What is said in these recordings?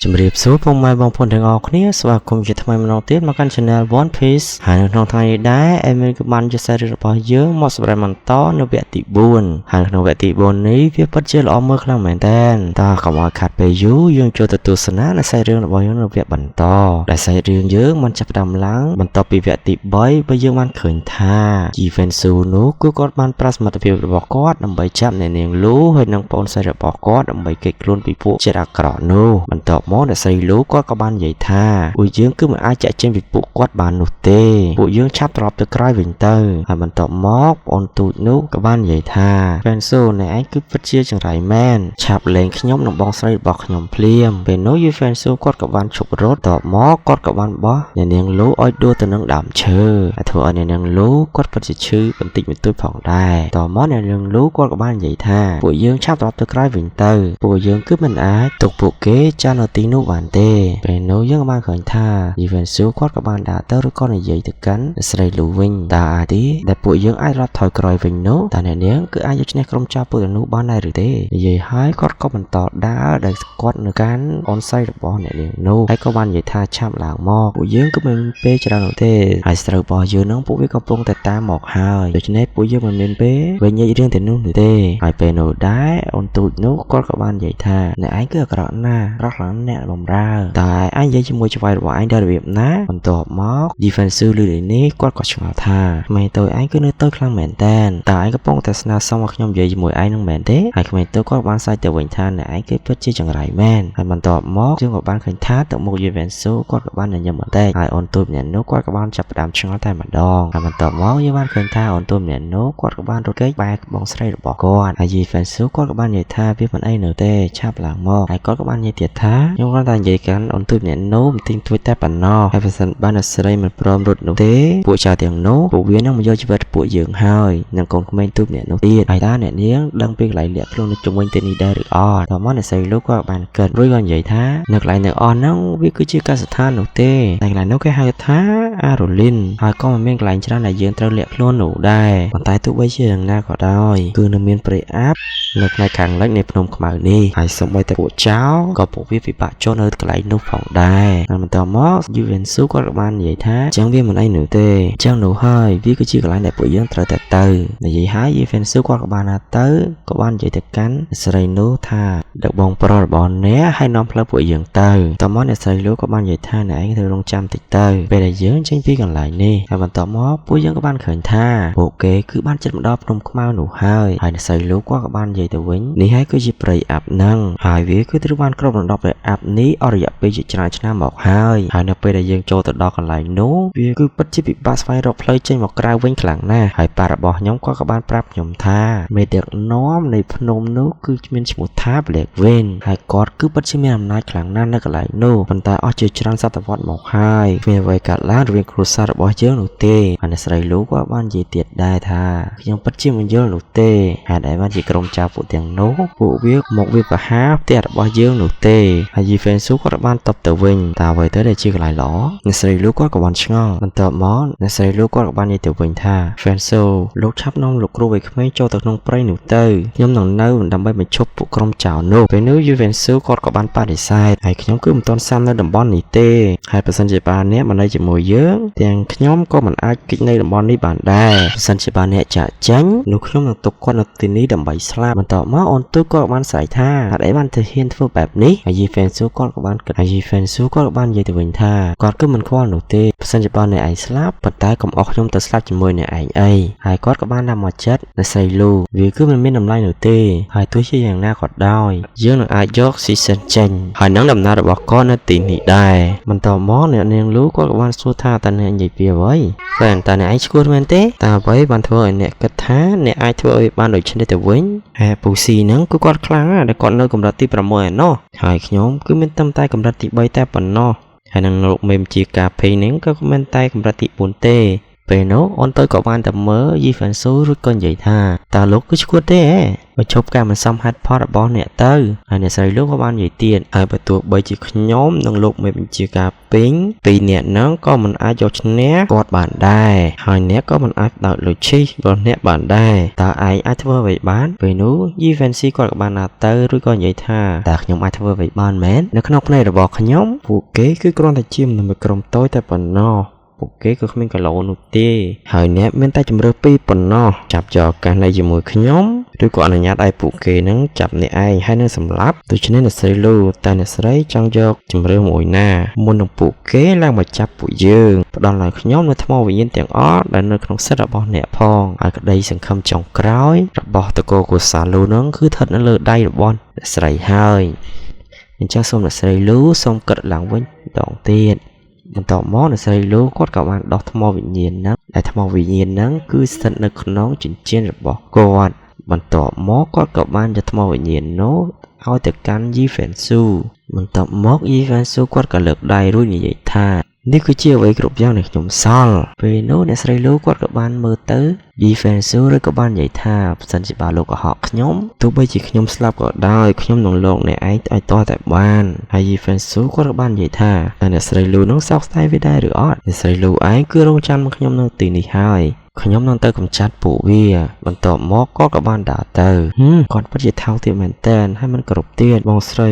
ជំរាបសួរពុកម៉ែបងប្អូនទាំងអស់គ្នាស្វាគមន៍ជាថ្មីម្ដងទៀតមកកាន់ Channel One Piece ហើយនៅក្នុងថ្ងៃនេះដែរអេមីនក៏បានយកសាររបស់យើងមកសម្រាប់បន្តនៅវគ្គទី4ហើយក្នុងវគ្គទី4នេះវាពិតជាល្អមើលខ្លាំងមែនតើតើកុំឲ្យខាត់ពេលយូរយើងចូលទៅទស្សនានៅសាច់រឿងរបស់យើងនៅវគ្គបន្តដែលសាច់រឿងយើងបានចាប់ផ្ដើមឡើងបន្ទាប់ពីវគ្គទី3បើយើងបានឃើញថា Jivensu នោះគឺគាត់បានប្រាសមត្ថភាពរបស់គាត់ដើម្បីចាប់អ្នកនាងលូហើយនិងប្អូនស្រីរបស់គាត់ដើម្បីគេចខ្លួនពីពួកជាតិអាក្រក់នោះបន្ទាប់មកអ្នកស្រីលូគាត់ក៏បាននិយាយថាពួកយើងគឺមិនអាចចាក់ចេញពីពួកគាត់បាននោះទេពួកយើងឆាប់ត្រឡប់ទៅក្រោយវិញទៅហើយបន្ទាប់មកប្អូនទូចនោះក៏បាននិយាយថាហ្វេនស៊ូអ្នកឯងគឺពិតជាចង្រៃមែនឆាប់លេងខ្ញុំនិងបងស្រីរបស់ខ្ញុំភ្លាមពេលនោះយីហ្វេនស៊ូគាត់ក៏បានឈប់រត់បន្ទាប់មកគាត់ក៏បានបោះអ្នកនាងលូឲ្យដួលទៅនឹងដើមឈើហើយធ្វើឲ្យអ្នកនាងលូគាត់ពិតជាឈឺបន្តិចបន្តួចផងដែរបន្ទាប់មកអ្នកនាងលូគាត់ក៏បាននិយាយថាពួកយើងឆាប់ត្រឡប់ទៅក្រោយវិញទៅពួកយើងគឺមិនអាចទុកពួកគេចានៅទីនោះបានទេពេលនោះយើងបានឃើញថាយីវ៉ាន់ស៊ូគាត់ក៏បានដើរទៅឬក៏និយាយទៅកាន់ស្រីលូវិញតើអាចទេដែលពួកយើងអាចរត់ថយក្រោយវិញនោះតើអ្នកនាងគឺអាចយកឈ្នះក្រុមចៅពួកទាំងនោះបានដែរឬទេនិយាយហើយគាត់ក៏បន្តដើរដែលគាត់នៅកាន់អូនស្រីរបស់អ្នកនាងនោះហើយក៏បាននិយាយថាឆាប់ឡើងមកពួកយើងគឺមិនពេលច្រើននោះទេហើយស្រូវរបស់យើងនឹងពួកវាកំពុងតែតាមមកហើយដូច្នេះពួកយើងមិនមានពេលវិញនិយាយរឿងទាំងនោះទេហើយពេលនោះដែរអូនទូចនោះគាត់ក៏បាននិយាយថាអ្នកឯងគឺអាក្រក់ណាស់រស់ឡើងអ្នកបំរើតែឯងនិយាយជាមួយច្បាយរបស់ឯងដល់របៀបណាបន្ទាប់មក Jivensu លឺនេះគាត់ក៏ឆ្ងល់ថាក្មេងតូចឯងគឺនៅតូចខ្លាំងមែនតើឯងកំពុងតែស្នើសុំឲ្យខ្ញុំនិយាយជាមួយឯងនឹងមែនទេហើយក្មេងតូចគាត់បានសាច់ទៅវិញថាអ្នកឯងគឺពិតជាចង្រៃមែនហើយបន្ទាប់មកយើងក៏បានឃើញថាទៅមុខ Jivensu គាត់ក៏បានញញឹមបន្តិចហើយអូនតូចម្នាក់នោះគាត់ក៏បានចាប់ផ្ដើមឆ្ងល់តែម្ដងហើយបន្ទាប់មកយើងបានឃើញថាអូនតូចម្នាក់នោះគាត់ក៏បានរត់គេចបែរបងស្រីរបស់គាត់ហើយ Jivensu គាត់ក៏បាននិយាយថាវាមិនអីនៅទេឆាប់ឡើងមកហើយគាត់ក៏បាននិយាយទៀតថាខ្ញុំគាត់តែនិយាយកាន់អូនទូចម្នាក់នោះមិនទិញទួយតែប៉ុណ្ណោះហើយបើសិនបានអ្នកស្រីមិនព្រមរត់នោះទេពួកចៅទាំងនោះពួកវានឹងមកយកជីវិតពួកយើងហើយនិងកូនក្មេងទូចម្នាក់នោះទៀតហើយតើអ្នកនាងដឹងពីកន្លែងលាក់ខ្លួននៅជុំវិញទីនេះដែរឬអត់តើមកអ្នកស្រីលោកក៏បានគិតរួចក៏និយាយថានៅកន្លែងនៅអស់ហ្នឹងវាគឺជាកសិដ្ឋាននោះទេតែកន្លែងនោះគេហៅថាអារ៉ូលីនហើយក៏មិនមានកន្លែងច្រើនដែលយើងត្រូវលាក់ខ្លួននោះដែរប៉ុន្តែទោះបីជាយ៉ាងណាក៏ដោយគឺនៅមានព្រៃអាប់នៅផ្នែកខាងលិចនៃភ្នំខ្មៅនេះហើយសូម្បីតែពួកចៅក៏ពួកវាពិបាកចូលនៅកន្លែងនោះផងដែរហើយបន្ទាប់មក Jivensu គាត់ក៏បាននិយាយថាចឹងវាមិនអីនោះទេចឹងនោះហើយវាគឺជាកន្លែងដែលពួកយើងត្រូវតែទៅនិយាយហើយ Jivensu គាត់ក៏បានទៅក៏បាននិយាយទៅកាន់ស្រីនោះថាដឹកបងប្រុសរបស់អ្នកឲ្យនាំផ្លូវពួកយើងទៅតោះមកអ្នកស្រីនោះក៏បាននិយាយថាអ្នកឯងត្រូវរងចាំតិចទៅពេលដែលយើងចេញពីកន្លែងនេះហើយបន្ទាប់មកពួកយើងក៏បានឃើញថាពួកគេគឺបានជិតមកដល់ភ្នំខ្មៅនោះហើយអ្នកស្រីនោះគាត់ក៏បាននិយាយទៅវិញនេះហើយគឺជាព្រៃអាប់ហ្នឹងហើយវាគឺត្រូវបានគ្របដណ្ដប់ដោយអាប់នេះអស់រយៈពេលជាច្រើនឆ្នាំមកហើយនៅពេលដែលយើងចូលទៅដល់កន្លែងនោះវាគឺពិតជាពិបាកស្វែងរកផ្លូវចេញមកក្រៅវិញខ្លាំងណាស់ហើយប៉ារបស់ខ្ញុំក៏បានប្រាប់ខ្ញុំថាមេដឹកនាំនៃភ្នំនោះគឺមានឈ្មោះថា Black Wind ហើយគាត់គឺពិតជាមានអំណាចខ្លាំងណាស់នៅកន្លែងនោះប៉ុន្តែអស់ជាច្រើនសតវត្សមកហើយគ្មានអ្វីកើតឡើងរវាងគ្រួសាររបស់យើងនោះទេហើយអ្នកស្រីលូក៏បាននិយាយទៀតដែរថាខ្ញុំពិតជាមិនយល់នោះទេហេតុអីបានជាក្រុមចៅពួកទាំងនោះពួកវាមកវាប្រហារផ្ទះរបស់យើងនោះទេហើយ Jivensu គាត់បានតបទៅវិញតើអ្វីទៅដែលជាកន្លែងល្អអ្នកស្រីលូគាត់ក៏បានឆ្ងល់បន្ទាប់មកអ្នកស្រីលូគាត់ក៏បាននិយាយទៅវិញថា Jivensu លោកឆាប់នាំលោកគ្រូវ័យក្មេងចូលទៅក្នុងព្រៃនោះទៅខ្ញុំនឹងនៅដើម្បីបញ្ឈប់ពួកក្រុមចៅនោះពេលនោះ Jivensu គាត់ក៏បានបដិសេធហើយខ្ញុំគឺមិនទាន់សាមនៅតំបន់នេះទេហើយបើសិនជាបានអ្នកមកនៅជាមួយយើងទាំងខ្ញុំក៏មិនអាចគេចនៅតំបន់នេះបានដែរបើសិនជាបានអ្នកចាក់ចាញ់នោះខ្ញុំនឹងទុកគាត់នៅទីនេះដើម្បីស្លាប់បន្ទាប់មកអូនទូចគាត់បានស្រែកថាអត់អីបានទៅហ៊ានធ្វើបែបនេះហើយ Jivensu គាត់ក៏បានគិតហើយ Jivensu គាត់ក៏បាននិយាយទៅវិញថាគាត់គឺមិនខ្វល់នោះទេបើសិនជាបានអ្នកឯងស្លាប់ប៉ុន្តែកុំអោះខ្ញុំទៅស្លាប់ជាមួយអ្នកឯងអីហើយគាត់ក៏បានដាក់មកចិត្តអ្នកស្រីលូវាគឺមិនមានតម្លៃនោះទេហើយទោះជាយ៉ាងណាក៏ដោយយើងនឹងអាចយក season ចេញហើយនឹងដំណើររបស់គាត់នៅទីនេះដែរបន្ទាប់មកអ្នកនាងលូគាត់ក៏បានសួរថាតើអ្នកនិយាយពីអ្វីតើអ្នកឯងឈួតមែនទេតើអ្វីបានធ្វើឲ្យអ្នកគិតថាអ្នកអាចធ្វើឲ្យបានដូចនេះទៅវិញហើយពូស៊ីហ្នឹងគឺគាត់ខ្លាំងណាស់ដែលគាត់នៅកម្រិតទី6ឯណោះហើយខ្ញុំគឺមានតែកម្រិតទី3តែប៉ុណ្ណោះហើយនឹងលោកមេមជាការភ័យហ្នឹងក៏មិនតែកម្រិតទី4ទេ ពេលនោះអូនទៅក៏បានតែមើលយីហ្វាន់ស៊ូរួចក៏និយាយថាតើលោកគឺឈួតទេហ៎បើឈប់ការមិនសមហេតុផលរបស់អ្នកទៅហើយអ្នកស្រីលោកក៏បាននិយាយទៀតហើយបើទោះបីជាខ្ញុំនិងលោកមេបញ្ជាការពេញពីរអ្នកហ្នឹងក៏មិនអាចយកឈ្នះគាត់បានដែរហើយអ្នកក៏មិនអាចដោតលុយឈីរបស់អ្នកបានដែរតើឯងអាចធ្វើអ្វីបានពេលនោះយីហ្វាន់ស៊ីគាត់ក៏បានណាទៅរួចក៏និយាយថាតើខ្ញុំអាចធ្វើអ្វីបានមែននៅក្នុងផ្នែករបស់ខ្ញុំពួកគេគឺគ្រាន់តែជាមនុស្សមួយក្រុមតូចតែប៉ុណ្ណោះពួកគេក៏គ្មានគីឡូនោះទេហើយអ្នកមានតែជំរឿពីរប៉ុណ្ណោះចាប់យកឱកាសនេះជាមួយខ្ញុំឬក៏អនុញ្ញាតឲ្យពួកគេនឹងចាប់អ្នកឯងហើយនឹងសម្លាប់ដូច្នេះអ្នកស្រីលូតែអ្នកស្រីចង់យកជំរឿមួយណាមុននឹងពួកគេឡើងមកចាប់ពួកយើងផ្ដល់ឲ្យខ្ញុំនៅថ្មវិញ្ញាណទាំងអស់ដែលនៅក្នុងសិទ្ធិរបស់អ្នកផងហើយក្តីសង្ឃឹមចុងក្រោយរបស់តកូកូសាលូនឹងគឺស្ថិតនៅលើដៃរបស់អ្នកស្រីហើយអញ្ចឹងសូមអ្នកស្រីលូសូមគិតឡើងវិញម្ដងទៀតបន្ទាប់មកអ្នកស្រីលូគាត់ក៏បានដោះថ្មវិញ្ញាណហ្នឹងដែលថ្មវិញ្ញាណហ្នឹងគឺស្ថិតនៅក្នុងចិញ្ចៀនរបស់គាត់បន្ទាប់មកគាត់ក៏បានយកថ្មវិញ្ញាណនោះឲ្យទៅកាន់យីហ្វេនស៊ូបន្ទាប់មកយីហ្វេនស៊ូគាត់ក៏លើកដៃរួចនិយាយថានេះគឺជាអ្វីគ្រប់យ៉ាងដែលខ្ញុំសល់ពេលនោះអ្នកស្រីលូគាត់ក៏បានមើលទៅយីហ្វេនស៊ូឬក៏បាននិយាយថាបើសិនជាបើលោកកុហកខ្ញុំទោះបីជាខ្ញុំស្លាប់ក៏ដោយខ្ញុំនឹងលោកអ្នកឯងឲ្យតតែបានហើយយីហ្វេនស៊ូគាត់ក៏បាននិយាយថាតើអ្នកស្រីលូនឹងសោកស្ដាយវាដែរឬអត់អ្នកស្រីលូឯងគឺរងចាំមកខ្ញុំនៅទីនេះហើយខ្ញុំនឹងទៅកម្ចាត់ពួកវាបន្ទាប់មកគាត់ក៏បានដើរទៅគាត់ពិតជាថោកទាបមែនតើហើយមិនគ្រប់ទៀតបងស្រី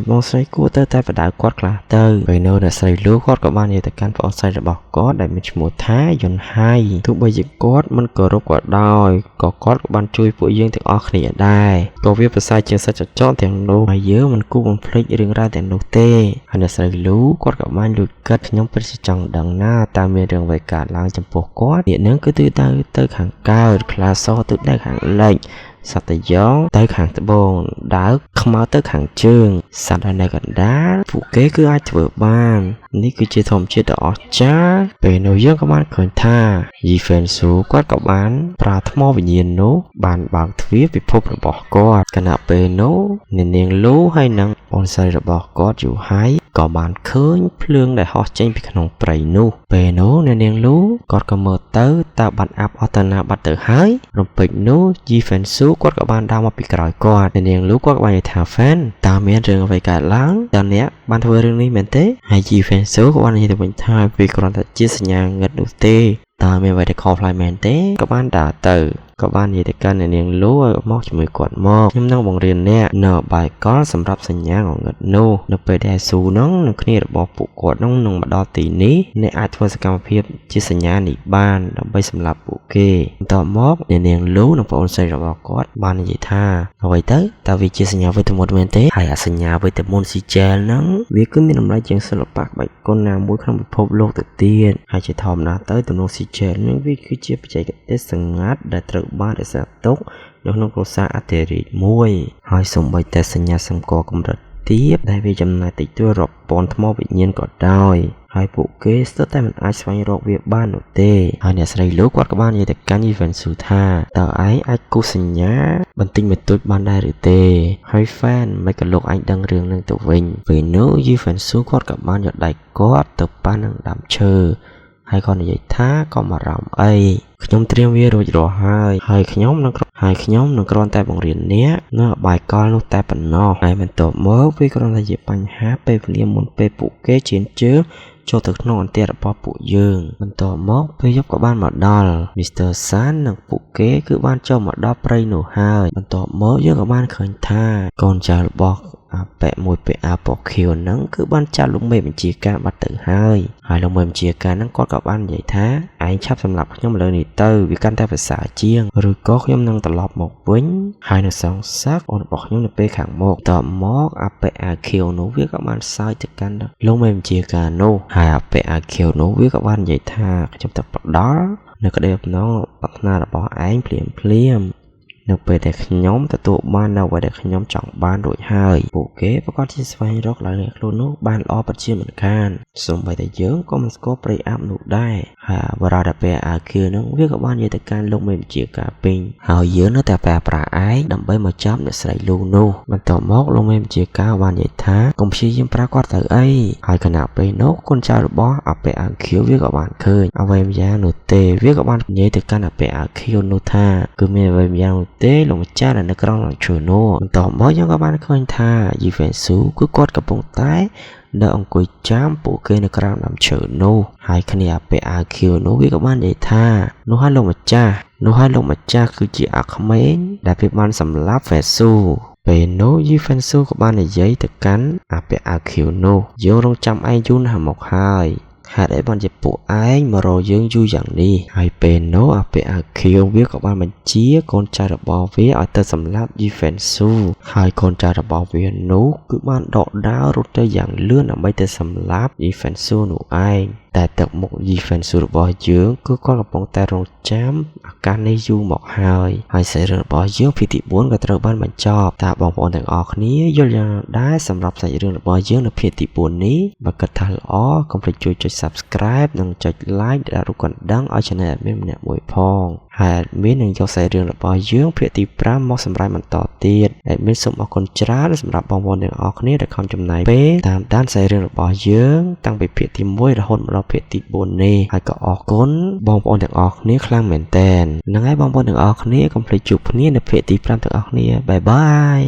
គួរទៅតែបដៅគាត់ខ្លះទៅពេលនោះអ្នកស្រីលូគាត់ក៏បាននិយាយទៅកាន់ប្អូនស្រីរបស់គាត់ដែលមានឈ្មោះថាយុនហៃទោះបីជាគាត់មិនគោរពក៏ដោយក៏គាត់ក៏បានជួយពួកយើងទាំងអស់គ្នាដែរក៏វាប្រសើរជាងសច្ចចរទាំងនោះហើយយើងមិនគួរបំភ្លេចរឿងរ៉ាវទាំងនោះទេហើយអ្នកស្រីលូគាត់ក៏បានលួចកាត់ខ្ញុំពិតជាចង់ដឹងណាតើមានរឿងអ្វីកើតឡើងចំពោះគាត់អ្នកនឹងគឺទៅខាងកើតខ្លាសទៅនៅខាងលិចសត្វយ៉ងទៅខាងត្បូងដើកខ្មៅទៅខាងជើងសត្វនៅកណ្ដាលពួកគេគឺអាចធ្វើបាននេះគឺជាធម្មជាតិដ៏អស្ចារ្យពេលនោះយើងក៏បានឃើញថាយីហ្វេនស៊ូគាត់ក៏បានប្រើថ្មវិញ្ញាណនោះបានបើកទ្វារពិភពរបស់គាត់ខណៈពេលនោះនាងលូហើយនិងអូនស្រីរបស់គាត់យូហៃក៏បានឃើញភ្លើងដែលហោះចេញពីក្នុងព្រៃនោះពេលនោះនាងលូគាត់ក៏មើលទៅតើបាត់អាប់អស់ទៅណាបាត់ទៅហើយរំពេចនោះយីហ្វេនស៊ូគាត់ក៏បានដើរមកពីក្រោយគាត់នាងលូគាត់ក៏បាននិយាយថាហ្វេនតើមានរឿងអ្វីកើតឡើងតើអ្នកបានធ្វើរឿងនេះមែនទេហើយយីហ្វេនស៊ូក៏បាននិយាយទៅវិញថាវាគ្រាន់តែជាសញ្ញាងឹតនោះទេតើមានអ្វីដែលខុសប្លែកមែនទេក៏បានដើរទៅក៏បាននិយាយទៅកាន់នាងលូឲ្យមកជាមួយគាត់មកខ្ញុំនឹងបង្រៀនអ្នកនៅបាយកលសម្រាប់សញ្ញាងងឹតនោះនៅពេលដែលស៊ូនឹងនឹងគ្នារបស់ពួកគាត់នឹងមកដល់ទីនេះអ្នកអាចធ្វើសកម្មភាពជាសញ្ញានេះបានដើម្បីសម្រាប់ពួកគេបន្ទាប់មកនាងលូនិងប្អូនស្រីរបស់គាត់បាននិយាយថាអ្វីទៅតើវាជាសញ្ញាវេទមន្តមែនទេហើយអាសញ្ញាវេទមន្តស៊ីជែលហ្នឹងវាគឺមានតម្លៃជាងសិល្បៈក្បាច់គុនណាមួយក្នុងពិភពលោកទៅទៀតហើយជាធម្មតាទៅទំនោរស៊ីជែលហ្នឹងវាគឺជាបច្ចេកទេសសម្ងាត់ដែលត្រូវបានរក្សាទុកនៅក្នុងគ្រួសារអធិរាជមួយហើយសូម្បីតែសញ្ញាសម្គាល់កម្រិតទាបដែលវាចំណាយតិចតួចរាប់ពាន់ថ្មវិញ្ញាណក៏ដោយហើយពួកគេស្ទើរតែមិនអាចស្វែងរកវាបាននោះទេហើយអ្នកស្រីលោកគាត់ក៏បាននិយាយទៅកាន់យីហ្វេនស៊ូថាតើឯងអាចគូសសញ្ញាបន្តិចបន្តួចបានដែរឬទេហើយហ្វេនមិនក៏លោកឯងដឹងរឿងនឹងទៅវិញពេលនោះយីហ្វេនស៊ូគាត់ក៏បានយកដៃគាត់ទៅប៉ះនឹងដើមឈើហើយគាត់និយាយថាក៏មកអារម្មណ៍អីខ្ញុំត្រៀមវារួចរាល់ហើយខ្ញុំនឹងគ្រាន់តែបង្រៀនអ្នកនៅអបាយកលនោះតែប៉ុណ្ណោះហើយបន្ទាប់មកវាគ្រាន់តែជាបញ្ហាពេលវេលាមុនពេលពួកគេជៀនជើងចូលទៅក្នុងអន្ទាក់របស់ពួកយើងបន្ទាប់មកពេលយប់ក៏បានមកដល់មីស្ទ័រសាននិងពួកគេគឺបានចូលមកដល់ព្រៃនោះហើយបន្ទាប់មកយើងក៏បានឃើញថាកូនចៅរបស់អាប៉ែមួយពាក់អាវពណ៌ខៀវហ្នឹងគឺបានចាប់លោកមេបញ្ជាការបាត់ទៅហើយលោកមេបញ្ជាការហ្នឹងគាត់ក៏បាននិយាយថាឯងឆាប់សម្លាប់ខ្ញុំឥឡូវនេះទៅវាកាន់តែប្រសើរជាងឬក៏ខ្ញុំនឹងត្រឡប់មកវិញហើយនឹងសងសឹកអូនរបស់ខ្ញុំនៅពេលខាងមុខតមកអាប៉ែអាវខៀវនោះវាក៏បានសើចទៅកាន់លោកមេបញ្ជាការនោះហើយអាប៉ែអាវខៀវនោះវាក៏បាននិយាយថាខ្ញុំទៅផ្ដល់នៅក្តីបំណងប្រាថ្នារបស់ឯងភ្លាម នៅពេលដែលខ្ញុំទទួលបាននៅអ្វីដែលខ្ញុំចង់បានរួចហើយពួកគេប្រកាសជាស្វែងរកឡើងខ្លួននោះបានល្អពិតជាមិនខានសូម្បីតែយើងក៏មិនស្គាល់ព្រៃអាប់នោះដែរហើយបរិយាពេលអាឃើនឹងវាក៏បាននិយាយទៅកាន់លោកមេបញ្ជាការពេញហើយយើងនៅតែប្រើប្រាស់ឯងដើម្បីមកចាប់អ្នកស្រីលូនោះបន្ទាប់មកលោកមេបញ្ជាការបាននិយាយថាកុំព្យាយាមប្រើគាត់ទៅអីហើយគណៈពេលនោះកូនចៅរបស់អាប៉ែអាឃើវាក៏បានឃើញអ្វីម្យ៉ាងនោះទេវាក៏បាននិយាយទៅកាន់អាប៉ែអាឃើនោះថាគឺមានអ្វីម្យ៉ាងនោះទេលោកម្ចាស់នៅក្រោមឡើងឈើនោះបន្ទាប់មកយើងក៏បានឃើញថាយីហ្វេនស៊ូគឺគាត់កំពុងតែនៅអង្គុយចាំពួកគេនៅក្រោមដើមឈើនោះហើយគ្នាអាប៉ែអាឃើនោះវាក៏បាននិយាយថានោះហើយលោកម្ចាស់គឺជាអាក្មេងដែលវាបានសម្លាប់ហ្វេស៊ូពេលនោះយីហ្វេនស៊ូក៏បាននិយាយទៅកាន់អាប៉ែអាឃើនោះយើងរងចាំឯងយូរណាស់មកហើយហេតុអីបានជាពួកឯងមករកយើងយូរយ៉ាងនេះហើយពេលនោះអាប៉ែអាឃើវាក៏បានបញ្ជាកូនចៅរបស់វាឲ្យទៅសម្លាប់យីហ្វេនស៊ូហើយកូនចៅរបស់វានោះគឺបានដកដាវរត់ទៅយ៉ាងលឿនដើម្បីទៅសម្លាប់យីហ្វេនស៊ូនោះឯងតែទឹកមុខយីហ្វេនស៊ូរបស់យើងគឺគាត់កំពុងតែរងចាំឱកាសនេះយូរមកហើយសាច់រឿងរបស់យើងភាគទី4ក៏ត្រូវបានបញ្ចប់តើបងប្អូនទាំងអស់គ្នាយល់យ៉ាងដែរសម្រាប់សាច់រឿងរបស់យើងនៅភាគទី4នេះបើគិតថាល្អកុំភ្លេចជួយចុច Subscribe និងចុច Like ដាក់រូបកណ្ដឹងឲ្យ Channel Admin ម្នាក់មួយផងហើយ Admin នឹងយកសាច់រឿងរបស់យើងភាគទី5មកសម្រាប់បន្តទៀត Admin សូមអរគុណច្រើនសម្រាប់បងប្អូនទាំងអស់គ្នាដែលខំចំណាយពេលតាមដានសាច់រឿងរបស់យើងតាំងពីភាគទី1រហូតមកដល់ភាគទី4នេះហើយក៏អរគុណបងប្អូនទាំងអស់គ្នាខ្លាំងមែនទែនហ្នឹងហើយបងប្អូនទាំងអស់គ្នាកុំភ្លេចជួបគ្នានៅភាគទី5ទាំងអស់គ្នាបាយបាយ